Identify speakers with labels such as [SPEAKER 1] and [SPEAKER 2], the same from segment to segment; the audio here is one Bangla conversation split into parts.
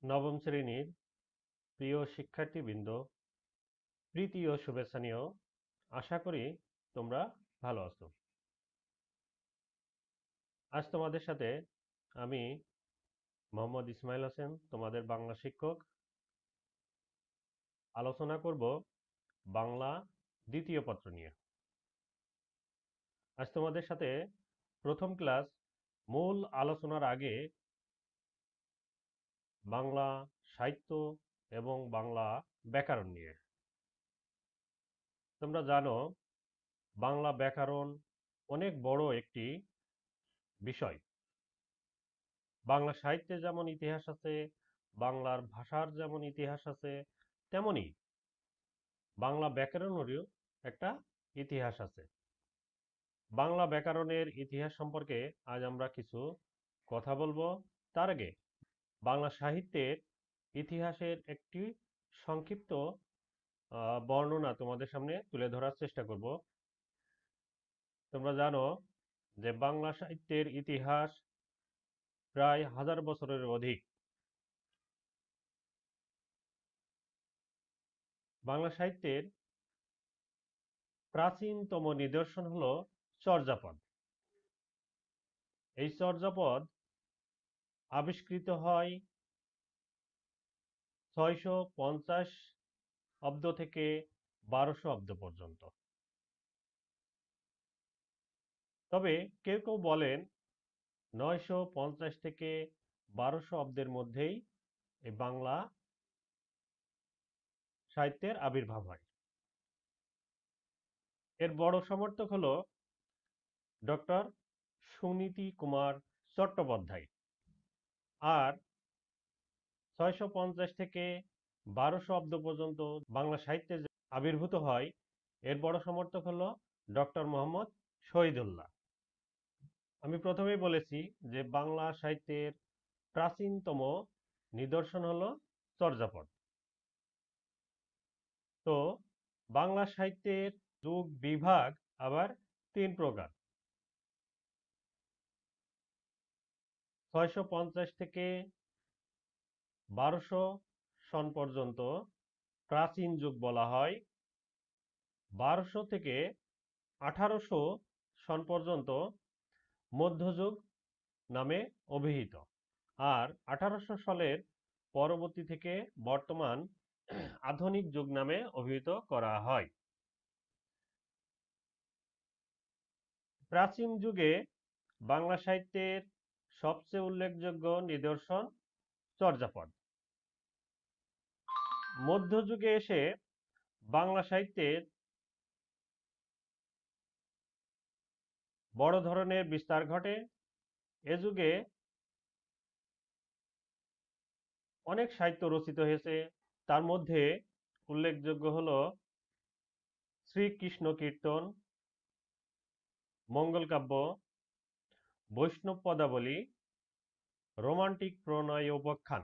[SPEAKER 1] নবম শ্রেণীর প্রিয় শিক্ষার্থীবৃন্দ, প্রীতি ও শুভেচ্ছা নিয়েও আশা করি তোমরা ভালো আছো। আজ তোমাদের সাথে আমি মোহাম্মদ ইসমাইল হোসেন, তোমাদের বাংলা শিক্ষক, আলোচনা করব বাংলা দ্বিতীয় পত্র নিয়ে। আজ তোমাদের সাথে প্রথম ক্লাস মূল আলোচনার আগে বাংলা সাহিত্য এবং বাংলা ব্যাকরণ নিয়ে। তোমরা জানো বাংলা ব্যাকরণ অনেক বড় একটি বিষয়। বাংলা সাহিত্যে যেমন ইতিহাস আছে, বাংলার ভাষার যেমন ইতিহাস আছে, তেমনি বাংলা ব্যাকরণেরও একটা ইতিহাস আছে। বাংলা ব্যাকরণের ইতিহাস সম্পর্কে আজ আমরা কিছু কথা বলবো। তার আগে বাংলা সাহিত্যের ইতিহাসের একটি সংক্ষিপ্ত বর্ণনা তোমাদের সামনে তুলে ধরার চেষ্টা করব। তোমরা জানো যে বাংলা সাহিত্যের ইতিহাস প্রায় 1000 বছরের অধিক। বাংলা সাহিত্যের প্রাচীনতম নিদর্শন হলো চর্যাপদ। এই চর্যাপদ আবিষ্কৃত হয় 650 অব্দ থেকে 1200 অব্দ পর্যন্ত। তবে কেউ কেউ বলেন 950 থেকে 1200 অব্দের মধ্যেই এই বাংলা সাহিত্যের আবির্ভাব হয়। এর বড় সমর্থক হলো ডক্টর সুনীতি কুমার চট্টোপাধ্যায়। আর 650 থেকে 1200 অব্দ পর্যন্ত বাংলা সাহিত্যে যে আবির্ভূত হয়, এর বড় সমর্থক হলো ডক্টর মোহাম্মদ শহীদুল্লাহ। আমি প্রথমেই বলেছি যে বাংলা সাহিত্যের প্রাচীনতম নিদর্শন হলো চর্যাপদ। তো বাংলা সাহিত্যের যুগ বিভাগ আবার 3 প্রকার। 650 থেকে 1200 সন পর্যন্ত প্রাচীন যুগ বলা হয়। 1200 থেকে 1800 সন পর্যন্ত মধ্যযুগ নামে অভিহিত। আর 1800 সালের পরবর্তী থেকে বর্তমান আধুনিক যুগ নামে অভিহিত করা হয়। প্রাচীন যুগে বাংলা সাহিত্যের সবচেয়ে উল্লেখযোগ্য নিদর্শন চর্যাপদ। মধ্যযুগে এসে বাংলা সাহিত্যের বড় ধরনের বিস্তার ঘটে। এ যুগে অনেক সাহিত্য রচিত হয়েছে। তার মধ্যে উল্লেখযোগ্য হল শ্রীকৃষ্ণ কীর্তন, মঙ্গল কাব্য, বৈষ্ণব পদাবলী, রোমান্টিক প্রণয় উপাখ্যান।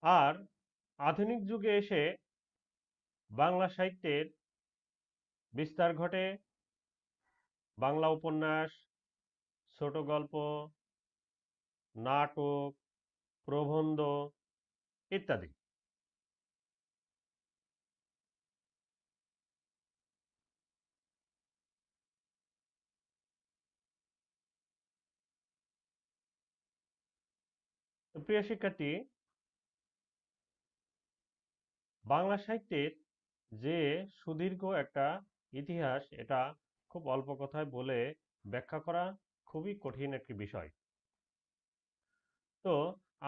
[SPEAKER 1] আর আধুনিক যুগে এসে বাংলা সাহিত্যের বিস্তার ঘটে বাংলা উপন্যাস, ছোট গল্প, নাটক, প্রবন্ধ ইত্যাদি। তো প্রিয় শিক্ষার্থী, বাংলা সাহিত্যের যে সুদীর্ঘ একটা ইতিহাস, এটা খুব অল্প কথায় বলে ব্যাখ্যা করা খুবই কঠিন একটি বিষয়। তো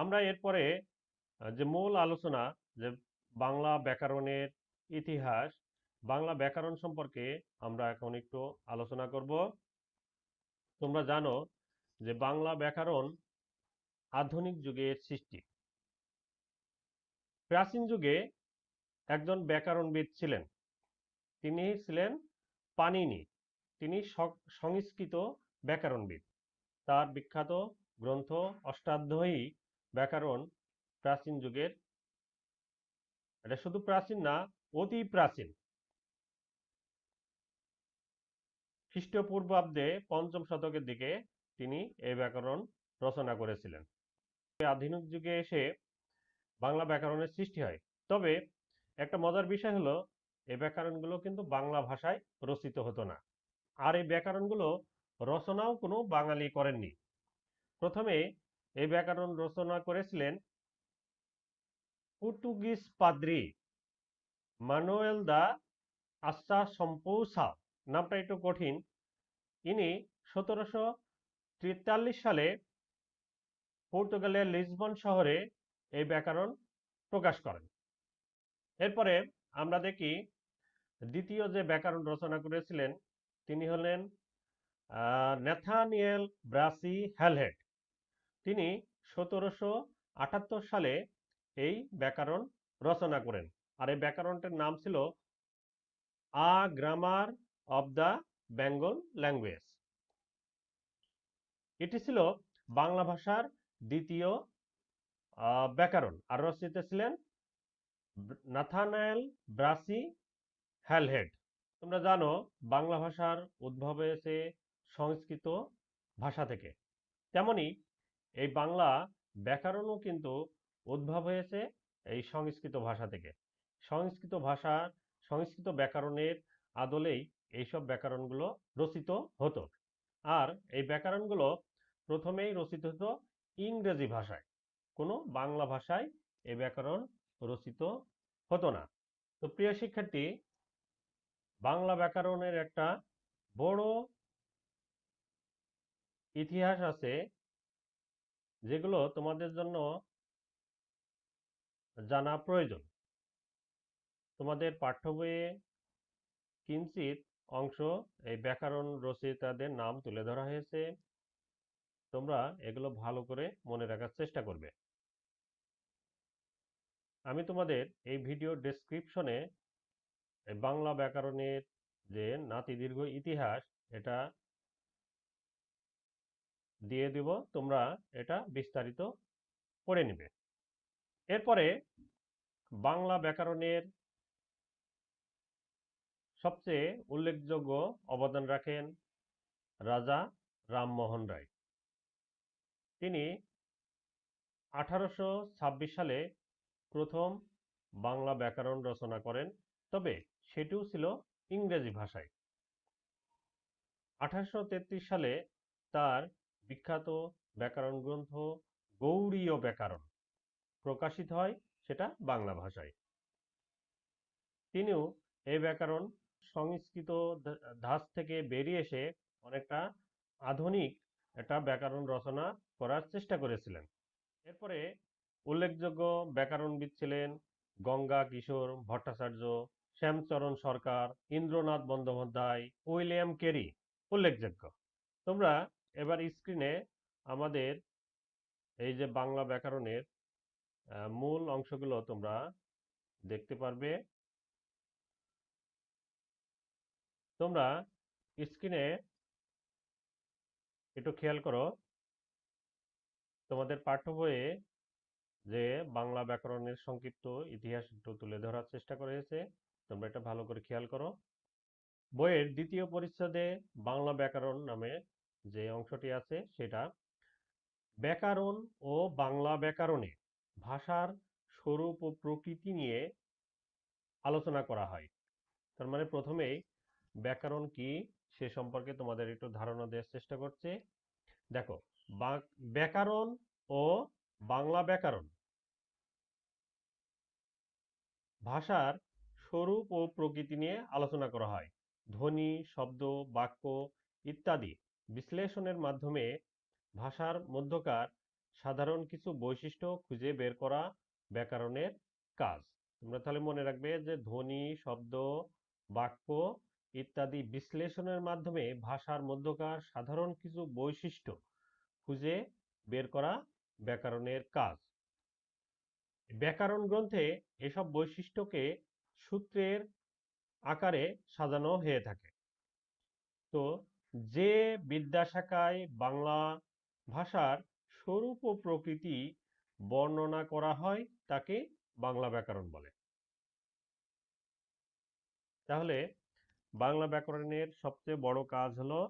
[SPEAKER 1] আমরা এরপরে যে মূল আলোচনা, যে বাংলা ব্যাকরণের ইতিহাস, বাংলা ব্যাকরণ সম্পর্কে আমরা এখন একটু আলোচনা করব। তোমরা জানো যে বাংলা ব্যাকরণ আধুনিক যুগের সৃষ্টি। প্রাচীন যুগে একজন ব্যাকরণবিদ ছিলেন, তিনি ছিলেন পাণিনি। তিনি সংস্কৃত ব্যাকরণবিদ। তার বিখ্যাত গ্রন্থ অষ্টাধ্যায়ী ব্যাকরণ প্রাচীন যুগের। এটা শুধু প্রাচীন না, অতি প্রাচীন। খ্রিস্টপূর্বাব্দে 5ম শতকের দিকে তিনি এই ব্যাকরণ রচনা করেছিলেন। আধুনিক যুগে এসে বাংলা ব্যাকরণের সৃষ্টি হয়। তবে একটা মজার বিষয় হলো এই ব্যাকরণগুলো কিন্তু বাংলা ভাষায় রচিত হতো না। আর এই ব্যাকরণগুলো রচনাও কোনো বাঙালি করেননি। প্রথমে এই ব্যাকরণ রচনা করেছিলেন পর্তুগিজ পাদ্রী মানুয়েল দা আসাসম্পৌসা। নামটা একটু কঠিন। ইনি 1743 সালে পর্তুগালের লিসবন শহরে এই ব্যাকরণ প্রকাশ করেন। এরপরে আমরা দেখি দ্বিতীয় যে ব্যাকরণ রচনা করেছিলেন তিনি হলেন ন্যাথানিয়েল ব্রাসি হ্যালহেড। তিনি 1778 সালে এই ব্যাকরণ রচনা করেন। আর এই ব্যাকরণটির নাম ছিল a grammar of the Bengal language. এটি ছিল বাংলা ভাষার দ্বিতীয় ব্যাকরণ, আর রচয়িতা ছিলেন নাথানায়েল ব্রাসি হ্যালহেড। তোমরা জানো বাংলা ভাষার উদ্ভব হয়েছে সংস্কৃত ভাষা থেকে, তেমনি এই বাংলা ব্যাকরণও কিন্তু উদ্ভব হয়েছে এই সংস্কৃত ভাষা থেকে। সংস্কৃত ভাষা, সংস্কৃত ব্যাকরণের আদলেই এইসব ব্যাকরণগুলো রচিত হতো। আর এই ব্যাকরণগুলো প্রথমেই রচিত হতো ইংরেজি ভাষায়, কোনো বাংলা ভাষায় এই ব্যাকরণ রচিত হতো না। তো প্রিয় শিক্ষার্থী, বাংলা ব্যাকরণের একটা বড় ইতিহাস আছে, যেগুলো তোমাদের জন্য জানা প্রয়োজন। তোমাদের পাঠ্য বইয়ে কিঞ্চিত অংশ এই ব্যাকরণ রচয়িতাদের নাম তুলে ধরা হয়েছে। তোমরা এগুলো ভালো করে মনে রাখার চেষ্টা করবে। আমি তোমাদের এই ভিডিও ডেসক্রিপশনে এই বাংলা ব্যাকরণের যে নাতিদীর্ঘ ইতিহাস এটা দিয়ে দিব, তোমরা এটা বিস্তারিত পড়ে নিবে। এরপরে বাংলা ব্যাকরণের সবচেয়ে উল্লেখযোগ্য অবদান রাখেন রাজা রামমোহন রায়। তিনি 1826 সালে প্রথম বাংলা ব্যাকরণ রচনা করেন, তবে সেটিও ছিল ইংরেজি ভাষায়। 1833 সালে তার বিখ্যাত ব্যাকরণ গ্রন্থ গৌড়ীয় ব্যাকরণ প্রকাশিত হয়, সেটা বাংলা ভাষায়। তিনিও এই ব্যাকরণ সংস্কৃত ধাঁচ থেকে বেরিয়ে এসে অনেকটা আধুনিক একটা ব্যাকরণ রচনা করার চেষ্টা করেছিলেন। এরপরে উল্লেখযোগ্য ব্যাকরণবিদ ছিলেন গঙ্গা কিশোর ভট্টাচার্য, শ্যামচরণ সরকার, ইন্দ্রনাথ বন্দ্যোপাধ্যায়, উইলিয়াম কেরি উল্লেখযোগ্য। তোমরা এবার স্ক্রিনে আমাদের এই যে বাংলা ব্যাকরণের মূল অংশগুলো তোমরা দেখতে পারবে। তোমরা স্ক্রিনে একটু খেয়াল করো, তোমাদের পাঠ্য বইয়ে যে বাংলা ব্যাকরণের সংক্ষিপ্ত ইতিহাস একটু তুলে ধরার চেষ্টা করা হয়েছে, তোমরা এটা ভালো করে খেয়াল করো। বইয়ের দ্বিতীয় পরিচ্ছেদে বাংলা ব্যাকরণ নামে যে অংশটি আছে সেটা ব্যাকরণ ও বাংলা ব্যাকরণে ভাষার স্বরূপ ও প্রকৃতি নিয়ে আলোচনা করা হয়। তার মানে প্রথমেই ব্যাকরণ কি সে সম্পর্কে তোমাদের একটু ধারণা দেওয়ার চেষ্টা করছে। দেখো, ব্যাকরণ ও বাংলা ব্যাকরণ ভাষার স্বরূপ ও প্রকৃতি নিয়ে আলোচনা করা হয়। ধ্বনি, শব্দ, বাক্য ইত্যাদি বিশ্লেষণের মাধ্যমে ভাষার মধ্যকার সাধারণ কিছু বৈশিষ্ট্য খুঁজে বের করা ব্যাকরণের কাজ। তোমরা তাহলে মনে রাখবে যে ধ্বনি, শব্দ, বাক্য ইত্যাদি বিশ্লেষণের মাধ্যমে ভাষার মধ্যকার সাধারণ কিছু বৈশিষ্ট্য খুঁজে বের করা ব্যাকরণের কাজ। ব্যাকরণ গ্রন্থে এসব বৈশিষ্ট্যকে সূত্রের আকারে সাজানো হয়ে থাকে। তো যে বিদ্যাশাখায় বাংলা ভাষার স্বরূপ ও প্রকৃতি বর্ণনা করা হয় তাকে বাংলা ব্যাকরণ বলে। তাহলে বাংলা ব্যাকরণের সবচেয়ে বড় কাজ হলো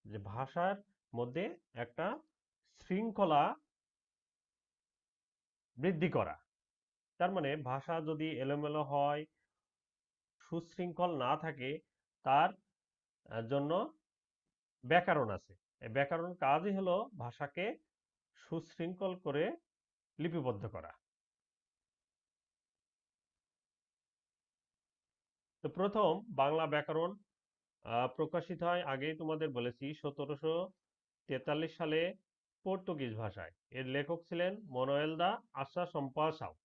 [SPEAKER 1] যে ভাষার মধ্যে একটা শৃঙ্খলা বৃদ্ধি করা। তার মানে ভাষা যদি এলোমেলো হয়, সুশৃঙ্খল না থাকে, তার জন্য ব্যাকরণ আছে। এই ব্যাকরণ কাজই হলো ভাষাকে সুশৃঙ্খল করে লিপিবদ্ধ করা। তো প্রথম বাংলা ব্যাকরণ প্রকাশিত হয়, আগেই তোমাদের বলেছি, 1743 সালে পর্তুগিজ ভাষায়। এর লেখক ছিলেন মনোয়েল দা আশা-সম্পাসাও।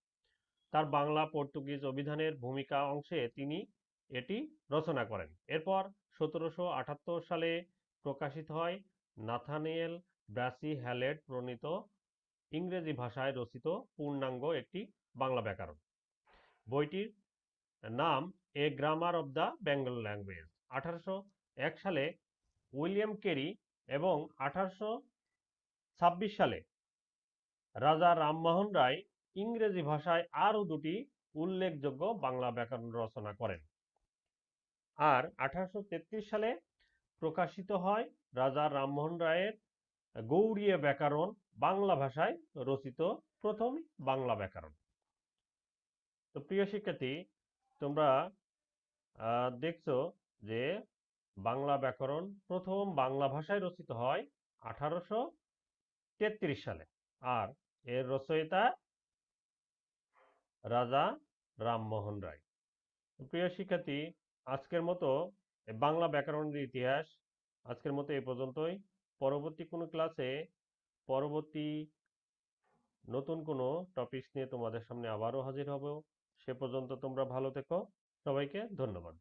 [SPEAKER 1] তার বাংলা পর্তুগিজ অভিধানের ভূমিকা অংশে তিনি এটি রচনা করেন। এরপর 1778 সালে প্রকাশিত হয় নাথানিয়েল ব্রাসি হ্যালেট প্রণীত ইংরেজি ভাষায় রচিত পূর্ণাঙ্গ একটি বাংলা ব্যাকরণ। বইটির নাম a grammar of the Bengal language. 1801 সালে উইলিয়াম কেরি এবং 1826 সালে রাজা রামমোহন রায় ইংরেজি ভাষায় আরও দুটি উল্লেখযোগ্য বাংলা ব্যাকরণ রচনা করেন। আর 1833 সালে প্রকাশিত হয় রাজা রামমোহন রায়ের গৌড়ীয় ব্যাকরণ, বাংলা ভাষায় রচিত প্রথম বাংলা ব্যাকরণ। তো প্রিয় শিক্ষার্থী, তোমরা দেখছো যে বাংলা ব্যাকরণ প্রথম বাংলা ভাষায় রচিত হয় 1833 সালে, আর এর রচয়িতা রাজা রামমোহন রায়। প্রিয় শিক্ষার্থী, আজকের মতো বাংলা ব্যাকরণের ইতিহাস আজকের মতো এ পর্যন্তই। পরবর্তী কোনো ক্লাসে পরবর্তী নতুন কোনো টপিকস নিয়ে তোমাদের সামনে আবারও হাজির হব। সে পর্যন্ত তোমরা ভালো থেকো। সবাইকে ধন্যবাদ।